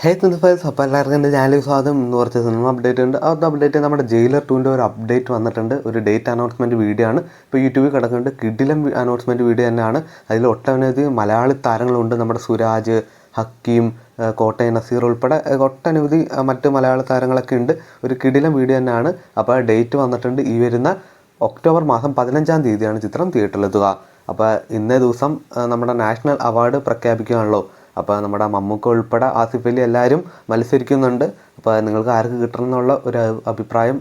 ഹേ files അപ്പോൾ എല്ലാവർക്കും എൻ്റെ ചാനലിൽ സ്വാഗതം. ഇന്ന് കുറച്ച് സിനിമ അപ്ഡേറ്റ് ഉണ്ട്. ആ അപ്ഡേറ്റ് നമ്മുടെ ജയിലർ 2ൻ്റെ ഒരു അപ്ഡേറ്റ് വന്നിട്ടുണ്ട്. ഒരു ഡേറ്റ് അനൗൺസ്മെൻറ്റ് വീഡിയോ ആണ് ഇപ്പോൾ യൂട്യൂബിൽ കിടക്കുന്നുണ്ട്. കിടിലം അനൗൺസ്മെൻറ്റ് വീഡിയോ തന്നെയാണ്. അതിൽ ഒട്ടനവധി മലയാളി താരങ്ങളുണ്ട്. നമ്മുടെ സുരാജ്, ഹക്കീം, കോട്ടയം നസീർ ഉൾപ്പെടെ ഒട്ടനവധി മറ്റ് മലയാള താരങ്ങളൊക്കെ ഉണ്ട്. ഒരു കിടിലം വീഡിയോ തന്നെയാണ്. അപ്പോൾ ഡേറ്റ് വന്നിട്ടുണ്ട്. ഈ വരുന്ന ഒക്ടോബർ മാസം 15-ാം തീയതിയാണ് ചിത്രം തിയേറ്ററിലെത്തുക. അപ്പോൾ ഇന്നേ ദിവസം നമ്മുടെ നാഷണൽ അവാർഡ് പ്രഖ്യാപിക്കുകയാണല്ലോ. അപ്പോൾ നമ്മുടെ മമ്മൂക്ക ഉൾപ്പെടെ ആസിഫ് അലി എല്ലാവരും മത്സരിക്കുന്നുണ്ട്. അപ്പോൾ നിങ്ങൾക്ക് ആർക്ക് കിട്ടണം എന്നുള്ള ഒരു അഭിപ്രായം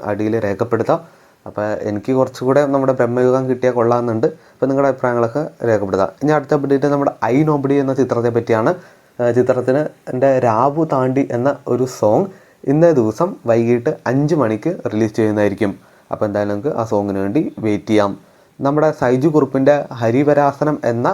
അടിയിൽ രേഖപ്പെടുത്താം. അപ്പോൾ എനിക്ക് കുറച്ചുകൂടെ നമ്മുടെ ബ്രഹ്മയുഗം കിട്ടിയാൽ കൊള്ളാമെന്നുണ്ട്. അപ്പോൾ നിങ്ങളുടെ അഭിപ്രായങ്ങളൊക്കെ രേഖപ്പെടുത്താം. ഇനി അടുത്ത അപ്ഡേറ്റ് നമ്മുടെ ഐ നോബഡി എന്ന ചിത്രത്തെ പറ്റിയാണ്. ചിത്രത്തിന് എൻ്റെ രാവു താണ്ടി എന്ന ഒരു സോങ് ഇന്നേ ദിവസം വൈകിട്ട് 5 മണിക്ക് റിലീസ് ചെയ്യുന്നതായിരിക്കും. അപ്പോൾ എന്തായാലും നമുക്ക് ആ സോങ്ങിന് വേണ്ടി വെയിറ്റ് ചെയ്യാം. നമ്മുടെ സൈജു കുറുപ്പിൻ്റെ ഹരിവരാസനം എന്ന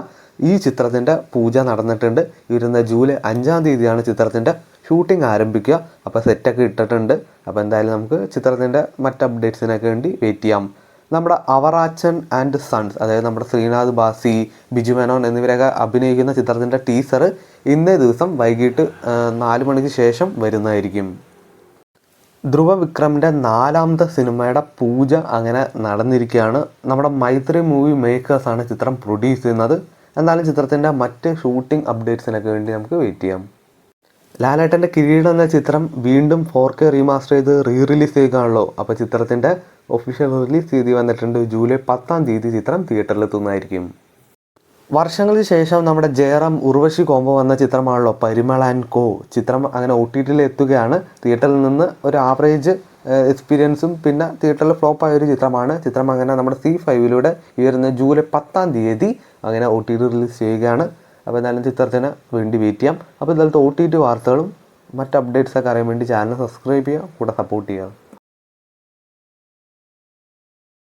ഈ ചിത്രത്തിൻ്റെ പൂജ നടന്നിട്ടുണ്ട്. വരുന്ന ജൂലൈ 5-ാം തീയതിയാണ് ചിത്രത്തിൻ്റെ ഷൂട്ടിംഗ് ആരംഭിക്കുക. അപ്പോൾ സെറ്റൊക്കെ ഇട്ടിട്ടുണ്ട്. അപ്പോൾ എന്തായാലും നമുക്ക് ചിത്രത്തിൻ്റെ മറ്റ് അപ്ഡേറ്റ്സിനൊക്കെ വേണ്ടി വെയിറ്റ് ചെയ്യാം. നമ്മുടെ അവറാച്ചൻ ആൻഡ് സൺസ്, അതായത് നമ്മുടെ ശ്രീനാഥ് ബാസി, ബിജു മേനോൻ എന്നിവരൊക്കെ അഭിനയിക്കുന്ന ചിത്രത്തിൻ്റെ ടീസർ ഇന്നേ ദിവസം വൈകിട്ട് 4 മണിക്ക് ശേഷം വരുന്നതായിരിക്കും. ധ്രുവ വിക്രമിൻ്റെ 4ാമത്തെ സിനിമയുടെ പൂജ അങ്ങനെ നടന്നിരിക്കുകയാണ്. നമ്മുടെ മൈത്രി മൂവി മേക്കേഴ്സാണ് ചിത്രം പ്രൊഡ്യൂസ് ചെയ്യുന്നത്. എന്നാലും ചിത്രത്തിൻ്റെ മറ്റ് ഷൂട്ടിംഗ് അപ്ഡേറ്റ്സിനൊക്കെ വേണ്ടി നമുക്ക് വെയിറ്റ് ചെയ്യാം. ലാലേട്ടൻ്റെ കിരീടം എന്ന ചിത്രം വീണ്ടും 4K റീമാസ്റ്റർ ചെയ്ത് റിലീസ് ചെയ്യുകയാണല്ലോ. അപ്പോൾ ചിത്രത്തിൻ്റെ ഒഫീഷ്യൽ റിലീസ് തീയതി വന്നിട്ടുണ്ട്. ജൂലൈ 10-ാം തീയതി ചിത്രം തിയേറ്ററിലെത്തുന്നതായിരിക്കും. വർഷങ്ങൾക്ക് ശേഷം നമ്മുടെ ജയറാം ഉർവശി കോംബോ വന്ന ചിത്രമാണല്ലോ പരിമൾ ആൻഡ് കോ. ചിത്രം അങ്ങനെ OTTയിൽ എത്തുകയാണ്. തിയേറ്ററിൽ നിന്ന് ഒരു ആവറേജ് എക്സ്പീരിയൻസും പിന്നെ തിയേറ്ററിൽ ഫ്ലോപ്പായ ഒരു ചിത്രമാണ്. ചിത്രം അങ്ങനെ നമ്മുടെ C5 ഈ വരുന്ന ജൂലൈ 10-ാം തീയതി അങ്ങനെ OTT റിലീസ് ചെയ്യുകയാണ്. അപ്പോൾ എന്തായാലും ചിത്രത്തിന് വേണ്ടി വെയിറ്റ് ചെയ്യാം. അപ്പോൾ ഇതുപോലത്തെ OTT വാർത്തകളും മറ്റ് അപ്ഡേറ്റ്സൊക്കെ അറിയാൻ വേണ്ടി ചാനൽ സബ്സ്ക്രൈബ് ചെയ്യുക, കൂടെ സപ്പോർട്ട് ചെയ്യുക.